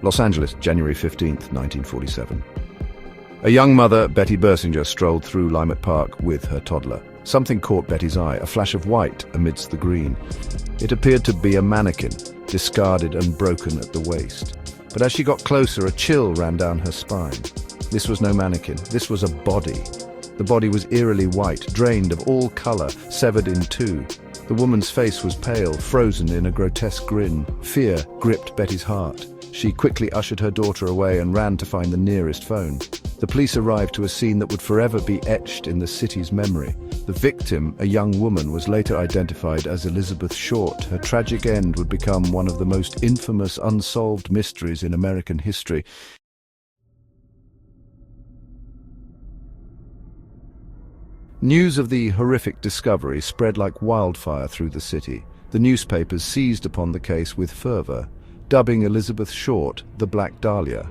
Los Angeles, January 15th, 1947. A young mother, Betty Bersinger, strolled through Lymert Park with her toddler. Something caught Betty's eye, a flash of white amidst the green. It appeared to be a mannequin, discarded and broken at the waist. But as she got closer, a chill ran down her spine. This was no mannequin, this was a body. The body was eerily white, drained of all color, severed in two. The woman's face was pale, frozen in a grotesque grin. Fear gripped Betty's heart. She quickly ushered her daughter away and ran to find the nearest phone. The police arrived to a scene that would forever be etched in the city's memory. The victim, a young woman, was later identified as Elizabeth Short. Her tragic end would become one of the most infamous unsolved mysteries in American history. News of the horrific discovery spread like wildfire through the city. The newspapers seized upon the case with fervor, dubbing Elizabeth Short the Black Dahlia.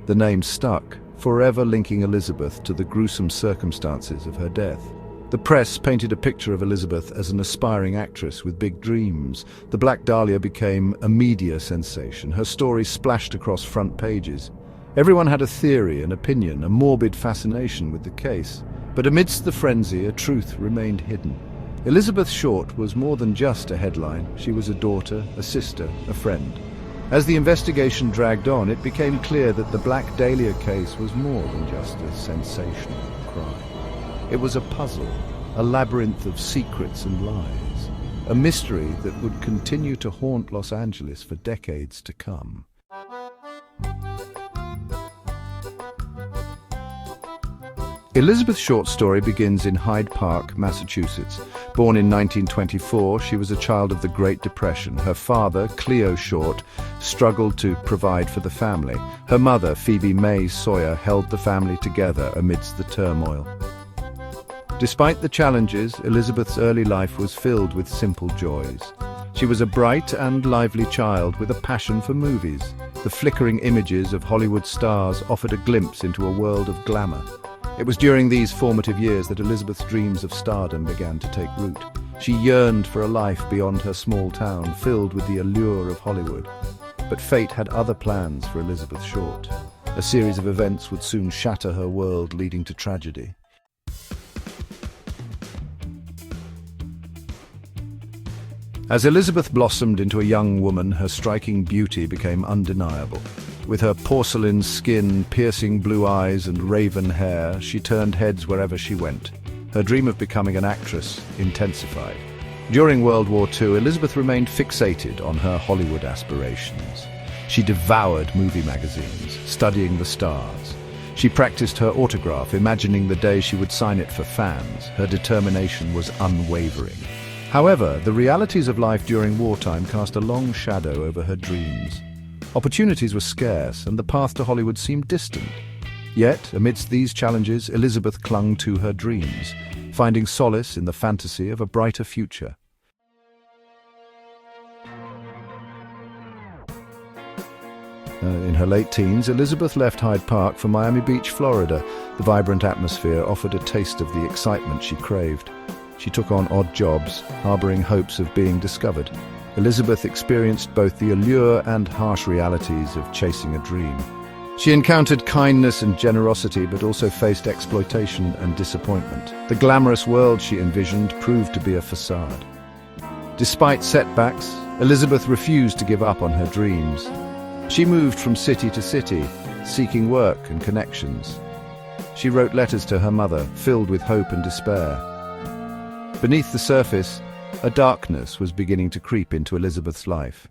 The name stuck, forever linking Elizabeth to the gruesome circumstances of her death. The press painted a picture of Elizabeth as an aspiring actress with big dreams. The Black Dahlia became a media sensation. Her story splashed across front pages. Everyone had a theory, an opinion, a morbid fascination with the case. But amidst the frenzy, a truth remained hidden. Elizabeth Short was more than just a headline. She was a daughter, a sister, a friend. As the investigation dragged on, it became clear that the Black Dahlia case was more than just a sensational crime. It was a puzzle, a labyrinth of secrets and lies, a mystery that would continue to haunt Los Angeles for decades to come. Elizabeth Short's story begins in Hyde Park, Massachusetts. Born in 1924, she was a child of the Great Depression. Her father, Cleo Short, struggled to provide for the family. Her mother, Phoebe May Sawyer, held the family together amidst the turmoil. Despite the challenges, Elizabeth's early life was filled with simple joys. She was a bright and lively child with a passion for movies. The flickering images of Hollywood stars offered a glimpse into a world of glamour. It was during these formative years that Elizabeth's dreams of stardom began to take root. She yearned for a life beyond her small town, filled with the allure of Hollywood. But fate had other plans for Elizabeth Short. A series of events would soon shatter her world, leading to tragedy. As Elizabeth blossomed into a young woman, her striking beauty became undeniable. With her porcelain skin, piercing blue eyes and raven hair, she turned heads wherever she went. Her dream of becoming an actress intensified. During World War II, Elizabeth remained fixated on her Hollywood aspirations. She devoured movie magazines, studying the stars. She practiced her autograph, imagining the day she would sign it for fans. Her determination was unwavering. However, the realities of life during wartime cast a long shadow over her dreams. Opportunities were scarce, and the path to Hollywood seemed distant. Yet, amidst these challenges, Elizabeth clung to her dreams, finding solace in the fantasy of a brighter future. In her late teens, Elizabeth left Hyde Park for Miami Beach, Florida. The vibrant atmosphere offered a taste of the excitement she craved. She took on odd jobs, harboring hopes of being discovered. Elizabeth experienced both the allure and harsh realities of chasing a dream. She encountered kindness and generosity, but also faced exploitation and disappointment. The glamorous world she envisioned proved to be a facade. Despite setbacks, Elizabeth refused to give up on her dreams. She moved from city to city, seeking work and connections. She wrote letters to her mother, filled with hope and despair. Beneath the surface, a darkness was beginning to creep into Elizabeth's life.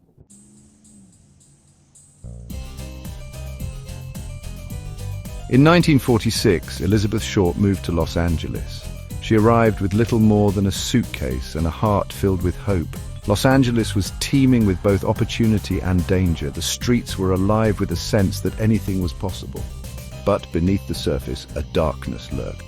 In 1946, Elizabeth Short moved to Los Angeles. She arrived with little more than a suitcase and a heart filled with hope. Los Angeles was teeming with both opportunity and danger. The streets were alive with a sense that anything was possible. But beneath the surface, a darkness lurked.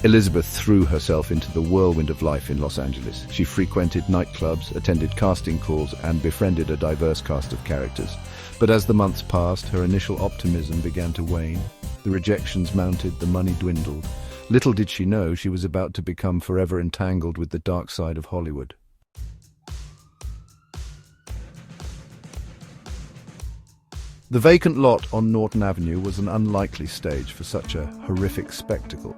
Elizabeth threw herself into the whirlwind of life in Los Angeles. She frequented nightclubs, attended casting calls, and befriended a diverse cast of characters. But as the months passed, her initial optimism began to wane. The rejections mounted, the money dwindled. Little did she know she was about to become forever entangled with the dark side of Hollywood. The vacant lot on Norton Avenue was an unlikely stage for such a horrific spectacle.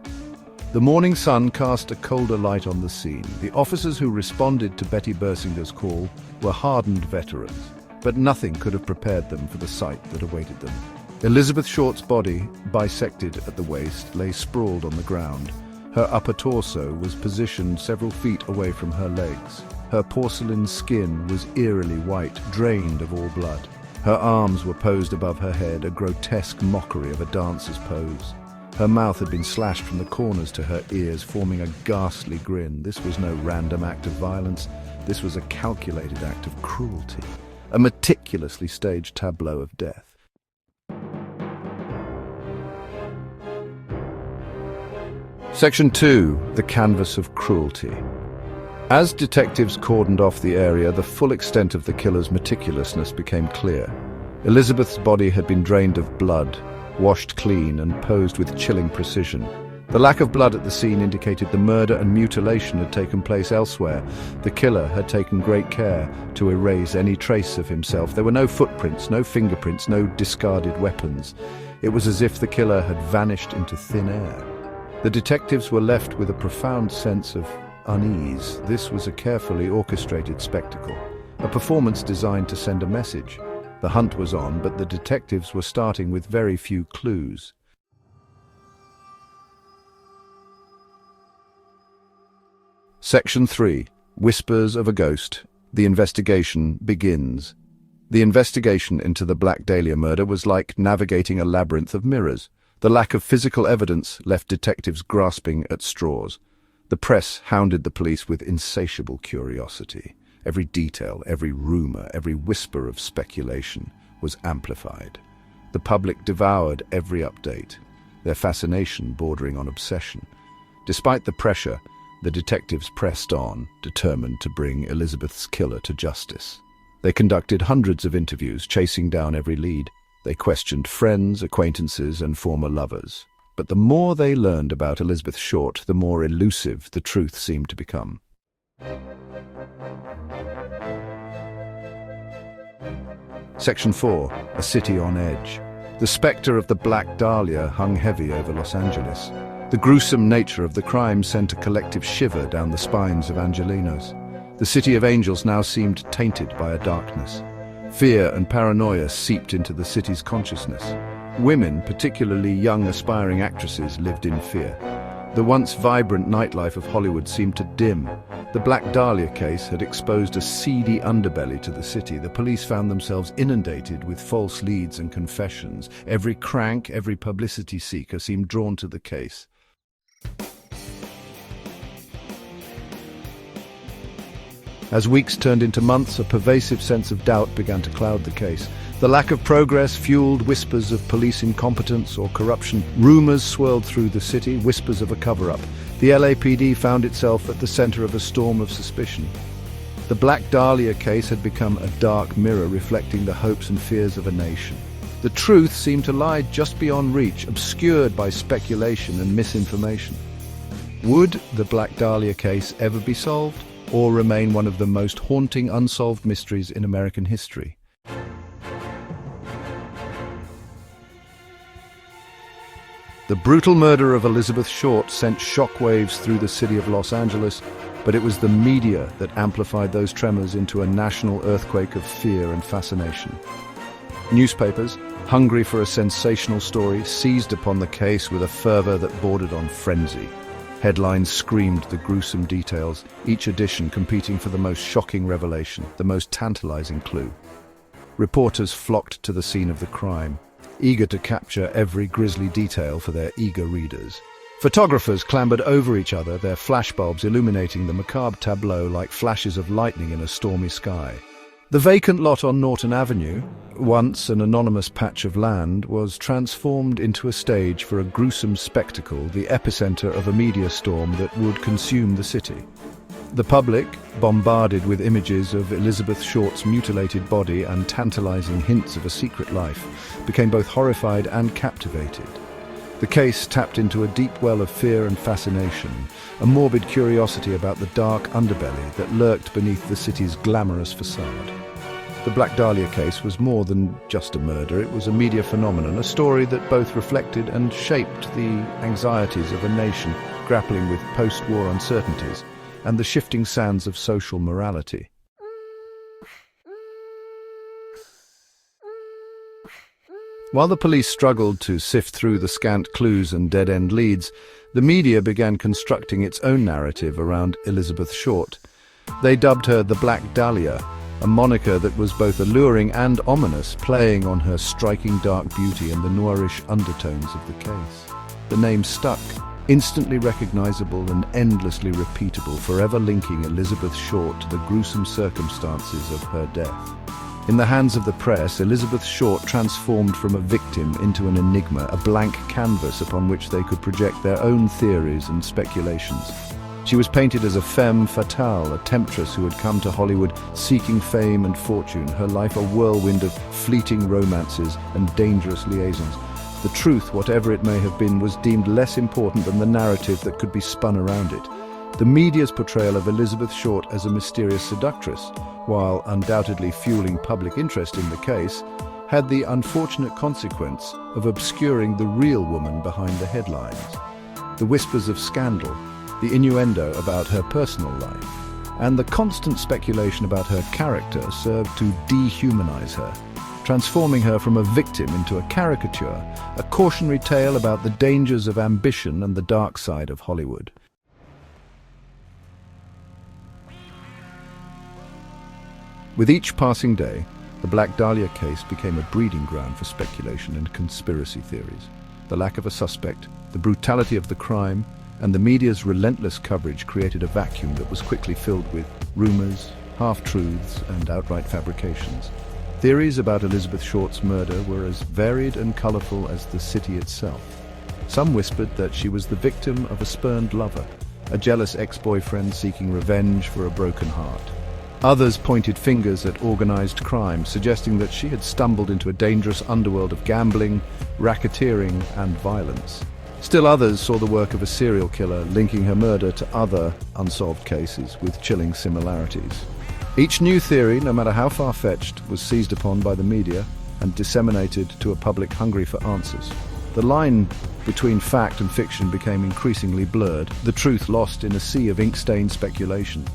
The morning sun cast a colder light on the scene. The officers who responded to Betty Bersinger's call were hardened veterans, but nothing could have prepared them for the sight that awaited them. Elizabeth Short's body, bisected at the waist, lay sprawled on the ground. Her upper torso was positioned several feet away from her legs. Her porcelain skin was eerily white, drained of all blood. Her arms were posed above her head, a grotesque mockery of a dancer's pose. Her mouth had been slashed from the corners to her ears, forming a ghastly grin. This was no random act of violence. This was a calculated act of cruelty, a meticulously staged tableau of death. Section 2. The Canvas of Cruelty. As detectives cordoned off the area, the full extent of the killer's meticulousness became clear. Elizabeth's body had been drained of blood, washed clean and posed with chilling precision. The lack of blood at the scene indicated the murder and mutilation had taken place elsewhere. The killer had taken great care to erase any trace of himself. There were no footprints, no fingerprints, no discarded weapons. It was as if the killer had vanished into thin air. The detectives were left with a profound sense of unease. This was a carefully orchestrated spectacle, a performance designed to send a message. The hunt was on, but the detectives were starting with very few clues. Section 3. Whispers of a Ghost. The investigation begins. The investigation into the Black Dahlia murder was like navigating a labyrinth of mirrors. The lack of physical evidence left detectives grasping at straws. The press hounded the police with insatiable curiosity. Every detail, every rumor, every whisper of speculation was amplified. The public devoured every update, their fascination bordering on obsession. Despite the pressure, the detectives pressed on, determined to bring Elizabeth's killer to justice. They conducted hundreds of interviews, chasing down every lead. They questioned friends, acquaintances, and former lovers. But the more they learned about Elizabeth Short, the more elusive the truth seemed to become. Section 4. A City on Edge. The spectre of the Black Dahlia hung heavy over Los Angeles. The gruesome nature of the crime sent a collective shiver down the spines of Angelinos. The City of Angels now seemed tainted by a darkness. Fear and paranoia seeped into the city's consciousness. Women, particularly young aspiring actresses, lived in fear. The once vibrant nightlife of Hollywood seemed to dim. The Black Dahlia case had exposed a seedy underbelly to the city. The police found themselves inundated with false leads and confessions. Every crank, every publicity seeker seemed drawn to the case. As weeks turned into months, a pervasive sense of doubt began to cloud the case. The lack of progress fueled whispers of police incompetence or corruption. Rumors swirled through the city, whispers of a cover-up. The LAPD found itself at the center of a storm of suspicion. The Black Dahlia case had become a dark mirror reflecting the hopes and fears of a nation. The truth seemed to lie just beyond reach, obscured by speculation and misinformation. Would the Black Dahlia case ever be solved, or remain one of the most haunting unsolved mysteries in American history? The brutal murder of Elizabeth Short sent shockwaves through the city of Los Angeles, but it was the media that amplified those tremors into a national earthquake of fear and fascination. Newspapers, hungry for a sensational story, seized upon the case with a fervor that bordered on frenzy. Headlines screamed the gruesome details, each edition competing for the most shocking revelation, the most tantalizing clue. Reporters flocked to the scene of the crime, eager to capture every grisly detail for their eager readers. Photographers clambered over each other, their flashbulbs illuminating the macabre tableau like flashes of lightning in a stormy sky. The vacant lot on Norton Avenue, once an anonymous patch of land, was transformed into a stage for a gruesome spectacle, the epicenter of a media storm that would consume the city. The public, bombarded with images of Elizabeth Short's mutilated body and tantalizing hints of a secret life, became both horrified and captivated. The case tapped into a deep well of fear and fascination, a morbid curiosity about the dark underbelly that lurked beneath the city's glamorous facade. The Black Dahlia case was more than just a murder. It was a media phenomenon, a story that both reflected and shaped the anxieties of a nation grappling with post-war uncertainties and the shifting sands of social morality. While the police struggled to sift through the scant clues and dead-end leads, the media began constructing its own narrative around Elizabeth Short. They dubbed her the Black Dahlia, a moniker that was both alluring and ominous, playing on her striking dark beauty and the noirish undertones of the case. The name stuck, instantly recognizable and endlessly repeatable, forever linking Elizabeth Short to the gruesome circumstances of her death. In the hands of the press, Elizabeth Short transformed from a victim into an enigma, a blank canvas upon which they could project their own theories and speculations. She was painted as a femme fatale, a temptress who had come to Hollywood seeking fame and fortune, her life a whirlwind of fleeting romances and dangerous liaisons. The truth, whatever it may have been, was deemed less important than the narrative that could be spun around it. The media's portrayal of Elizabeth Short as a mysterious seductress, while undoubtedly fueling public interest in the case, had the unfortunate consequence of obscuring the real woman behind the headlines. The whispers of scandal, the innuendo about her personal life, and the constant speculation about her character served to dehumanize her, transforming her from a victim into a caricature, a cautionary tale about the dangers of ambition and the dark side of Hollywood. With each passing day, the Black Dahlia case became a breeding ground for speculation and conspiracy theories. The lack of a suspect, the brutality of the crime, and the media's relentless coverage created a vacuum that was quickly filled with rumors, half-truths, and outright fabrications. Theories about Elizabeth Short's murder were as varied and colorful as the city itself. Some whispered that she was the victim of a spurned lover, a jealous ex-boyfriend seeking revenge for a broken heart. Others pointed fingers at organized crime, suggesting that she had stumbled into a dangerous underworld of gambling, racketeering, and violence. Still others saw the work of a serial killer, linking her murder to other unsolved cases with chilling similarities. Each new theory, no matter how far-fetched, was seized upon by the media and disseminated to a public hungry for answers. The line between fact and fiction became increasingly blurred, the truth lost in a sea of ink-stained speculation.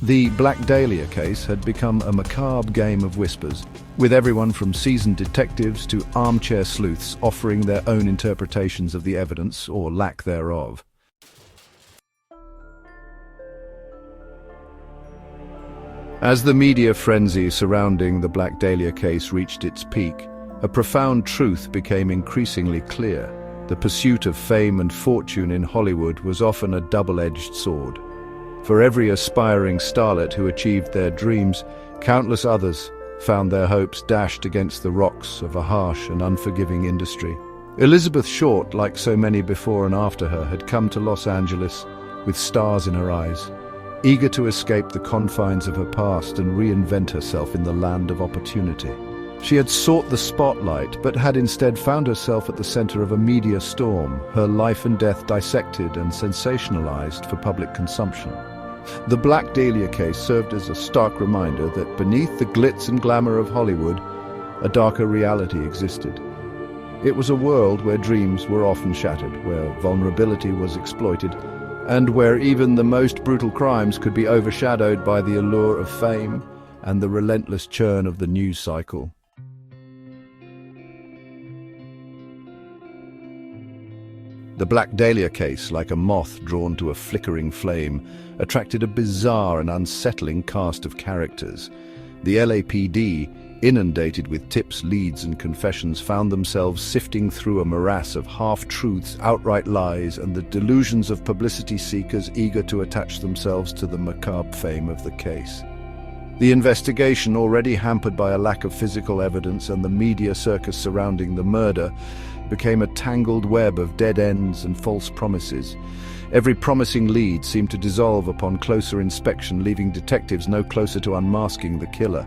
The Black Dahlia case had become a macabre game of whispers, with everyone from seasoned detectives to armchair sleuths offering their own interpretations of the evidence, or lack thereof. As the media frenzy surrounding the Black Dahlia case reached its peak, a profound truth became increasingly clear. The pursuit of fame and fortune in Hollywood was often a double-edged sword. For every aspiring starlet who achieved their dreams, countless others found their hopes dashed against the rocks of a harsh and unforgiving industry. Elizabeth Short, like so many before and after her, had come to Los Angeles with stars in her eyes, eager to escape the confines of her past and reinvent herself in the land of opportunity. She had sought the spotlight, but had instead found herself at the center of a media storm, her life and death dissected and sensationalized for public consumption. The Black Dahlia case served as a stark reminder that beneath the glitz and glamour of Hollywood, a darker reality existed. It was a world where dreams were often shattered, where vulnerability was exploited, and where even the most brutal crimes could be overshadowed by the allure of fame and the relentless churn of the news cycle. The Black Dahlia case, like a moth drawn to a flickering flame, attracted a bizarre and unsettling cast of characters. The LAPD, inundated with tips, leads, and confessions, found themselves sifting through a morass of half-truths, outright lies, and the delusions of publicity seekers eager to attach themselves to the macabre fame of the case. The investigation, already hampered by a lack of physical evidence and the media circus surrounding the murder, became a tangled web of dead ends and false promises. Every promising lead seemed to dissolve upon closer inspection, leaving detectives no closer to unmasking the killer.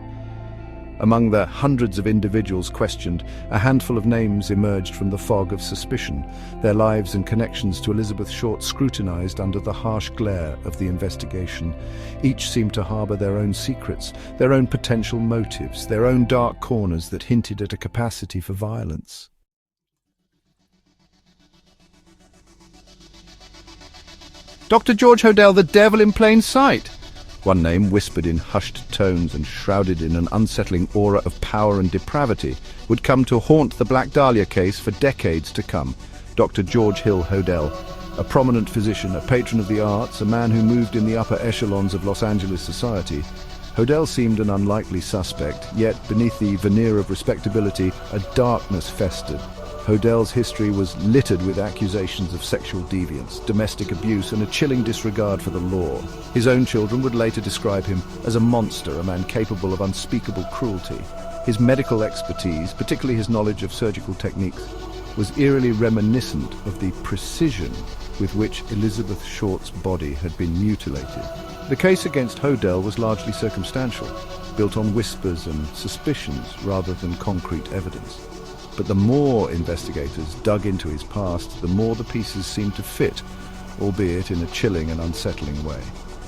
Among the hundreds of individuals questioned, a handful of names emerged from the fog of suspicion, their lives and connections to Elizabeth Short scrutinized under the harsh glare of the investigation. Each seemed to harbor their own secrets, their own potential motives, their own dark corners that hinted at a capacity for violence. Dr. George Hodel, the devil in plain sight! One name, whispered in hushed tones and shrouded in an unsettling aura of power and depravity, would come to haunt the Black Dahlia case for decades to come. Dr. George Hill Hodel, a prominent physician, a patron of the arts, a man who moved in the upper echelons of Los Angeles society. Hodel seemed an unlikely suspect, yet beneath the veneer of respectability, a darkness festered. Hodel's history was littered with accusations of sexual deviance, domestic abuse, and a chilling disregard for the law. His own children would later describe him as a monster, a man capable of unspeakable cruelty. His medical expertise, particularly his knowledge of surgical techniques, was eerily reminiscent of the precision with which Elizabeth Short's body had been mutilated. The case against Hodel was largely circumstantial, built on whispers and suspicions rather than concrete evidence. But the more investigators dug into his past, the more the pieces seemed to fit, albeit in a chilling and unsettling way.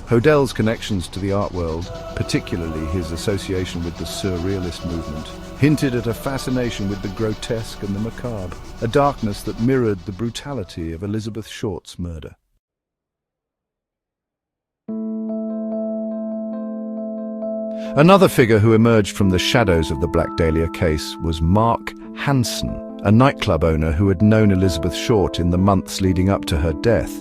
Hodel's connections to the art world, particularly his association with the surrealist movement, hinted at a fascination with the grotesque and the macabre, a darkness that mirrored the brutality of Elizabeth Short's murder. Another figure who emerged from the shadows of the Black Dahlia case was Mark Hansen, a nightclub owner who had known Elizabeth Short in the months leading up to her death.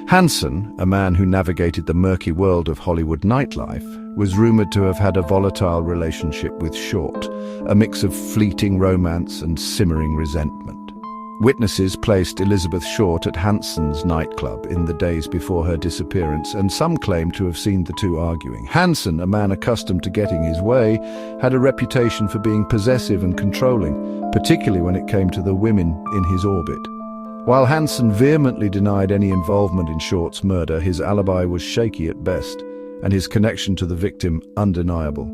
Hansen, a man who navigated the murky world of Hollywood nightlife, was rumored to have had a volatile relationship with Short, a mix of fleeting romance and simmering resentment. Witnesses placed Elizabeth Short at Hansen's nightclub in the days before her disappearance, and some claimed to have seen the two arguing. Hansen, a man accustomed to getting his way, had a reputation for being possessive and controlling, particularly when it came to the women in his orbit. While Hansen vehemently denied any involvement in Short's murder, his alibi was shaky at best, and his connection to the victim undeniable.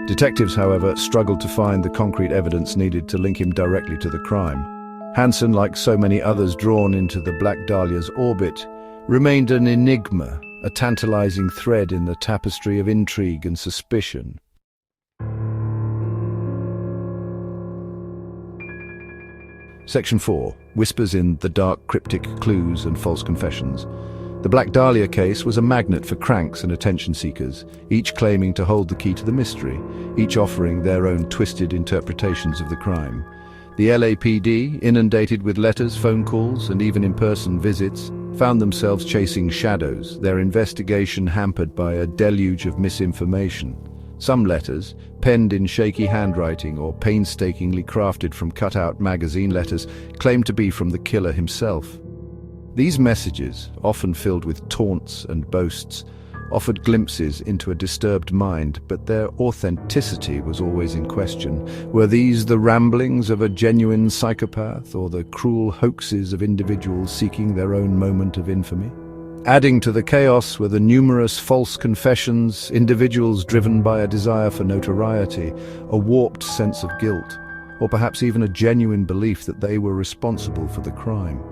Detectives, however, struggled to find the concrete evidence needed to link him directly to the crime. Hansen, like so many others drawn into the Black Dahlia's orbit, remained an enigma, a tantalizing thread in the tapestry of intrigue and suspicion. Section 4. Whispers in the dark, cryptic clues and false confessions. The Black Dahlia case was a magnet for cranks and attention seekers, each claiming to hold the key to the mystery, each offering their own twisted interpretations of the crime. The LAPD, inundated with letters, phone calls, and even in-person visits, found themselves chasing shadows, their investigation hampered by a deluge of misinformation. Some letters, penned in shaky handwriting or painstakingly crafted from cut-out magazine letters, claimed to be from the killer himself. These messages, often filled with taunts and boasts, offered glimpses into a disturbed mind, but their authenticity was always in question. Were these the ramblings of a genuine psychopath, or the cruel hoaxes of individuals seeking their own moment of infamy? Adding to the chaos were the numerous false confessions, individuals driven by a desire for notoriety, a warped sense of guilt, or perhaps even a genuine belief that they were responsible for the crime.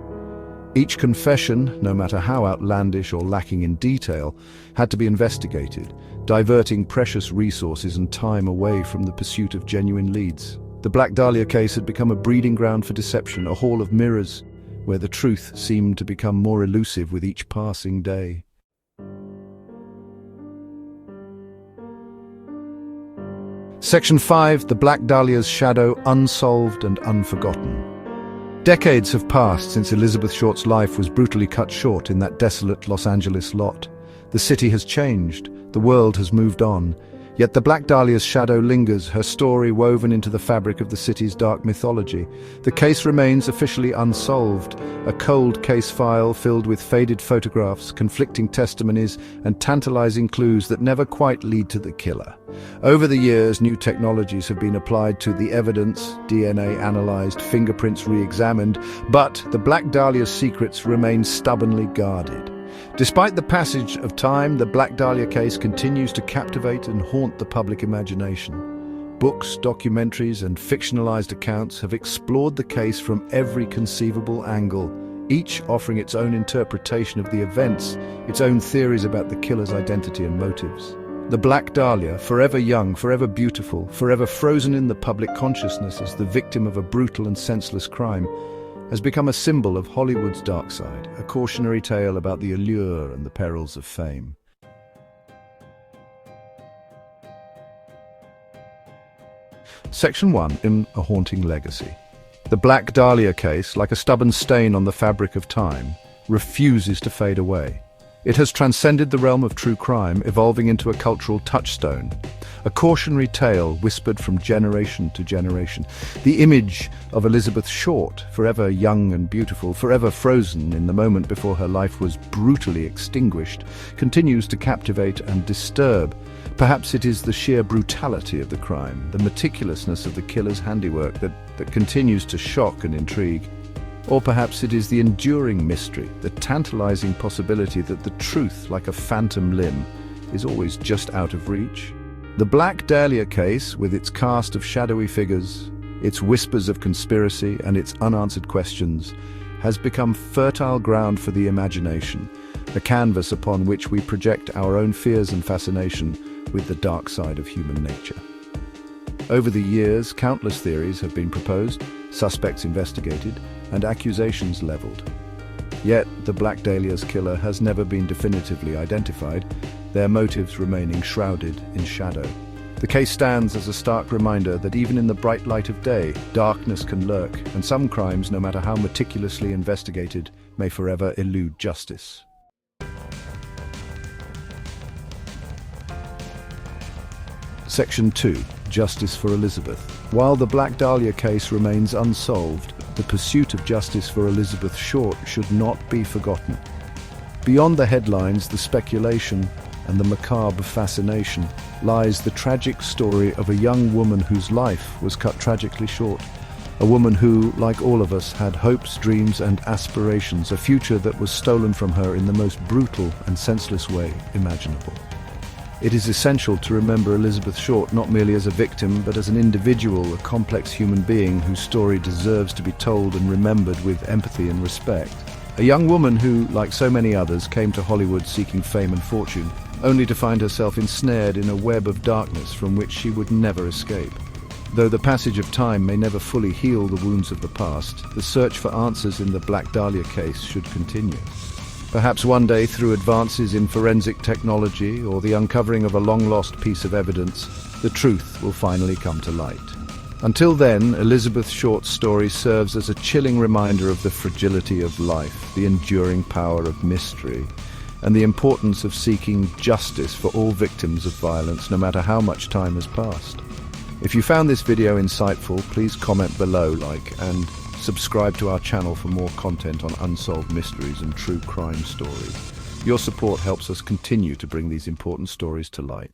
Each confession, no matter how outlandish or lacking in detail, had to be investigated, diverting precious resources and time away from the pursuit of genuine leads. The Black Dahlia case had become a breeding ground for deception, a hall of mirrors, where the truth seemed to become more elusive with each passing day. Section 5. The Black Dahlia's shadow, unsolved and unforgotten. Decades have passed since Elizabeth Short's life was brutally cut short in that desolate Los Angeles lot. The city has changed, the world has moved on, yet the Black Dahlia's shadow lingers, her story woven into the fabric of the city's dark mythology. The case remains officially unsolved, a cold case file filled with faded photographs, conflicting testimonies, and tantalizing clues that never quite lead to the killer. Over the years, new technologies have been applied to the evidence, DNA analyzed, fingerprints re-examined, but the Black Dahlia's secrets remain stubbornly guarded. Despite the passage of time, the Black Dahlia case continues to captivate and haunt the public imagination. Books, documentaries, and fictionalized accounts have explored the case from every conceivable angle, each offering its own interpretation of the events, its own theories about the killer's identity and motives. The Black Dahlia, forever young, forever beautiful, forever frozen in the public consciousness as the victim of a brutal and senseless crime, has become a symbol of Hollywood's dark side, a cautionary tale about the allure and the perils of fame. Section 1. In A Haunting Legacy. The Black Dahlia case, like a stubborn stain on the fabric of time, refuses to fade away. It has transcended the realm of true crime, evolving into a cultural touchstone, a cautionary tale whispered from generation to generation. The image of Elizabeth Short, forever young and beautiful, forever frozen in the moment before her life was brutally extinguished, continues to captivate and disturb. Perhaps it is the sheer brutality of the crime, the meticulousness of the killer's handiwork that continues to shock and intrigue. Or perhaps it is the enduring mystery, the tantalizing possibility that the truth, like a phantom limb, is always just out of reach. The Black Dahlia case, with its cast of shadowy figures, its whispers of conspiracy, and its unanswered questions, has become fertile ground for the imagination, a canvas upon which we project our own fears and fascination with the dark side of human nature. Over the years, countless theories have been proposed, suspects investigated, and accusations leveled. Yet, the Black Dahlia's killer has never been definitively identified, their motives remaining shrouded in shadow. The case stands as a stark reminder that even in the bright light of day, darkness can lurk, and some crimes, no matter how meticulously investigated, may forever elude justice. Section 2. Justice for Elizabeth. While the Black Dahlia case remains unsolved, the pursuit of justice for Elizabeth Short should not be forgotten. Beyond the headlines, the speculation, and the macabre fascination lies the tragic story of a young woman whose life was cut tragically short. A woman who, like all of us, had hopes, dreams, and aspirations, a future that was stolen from her in the most brutal and senseless way imaginable. It is essential to remember Elizabeth Short not merely as a victim, but as an individual, a complex human being whose story deserves to be told and remembered with empathy and respect. A young woman who, like so many others, came to Hollywood seeking fame and fortune, only to find herself ensnared in a web of darkness from which she would never escape. Though the passage of time may never fully heal the wounds of the past, the search for answers in the Black Dahlia case should continue. Perhaps one day, through advances in forensic technology or the uncovering of a long-lost piece of evidence, the truth will finally come to light. Until then, Elizabeth Short's story serves as a chilling reminder of the fragility of life, the enduring power of mystery, and the importance of seeking justice for all victims of violence, no matter how much time has passed. If you found this video insightful, please comment below, and subscribe to our channel for more content on unsolved mysteries and true crime stories. Your support helps us continue to bring these important stories to light.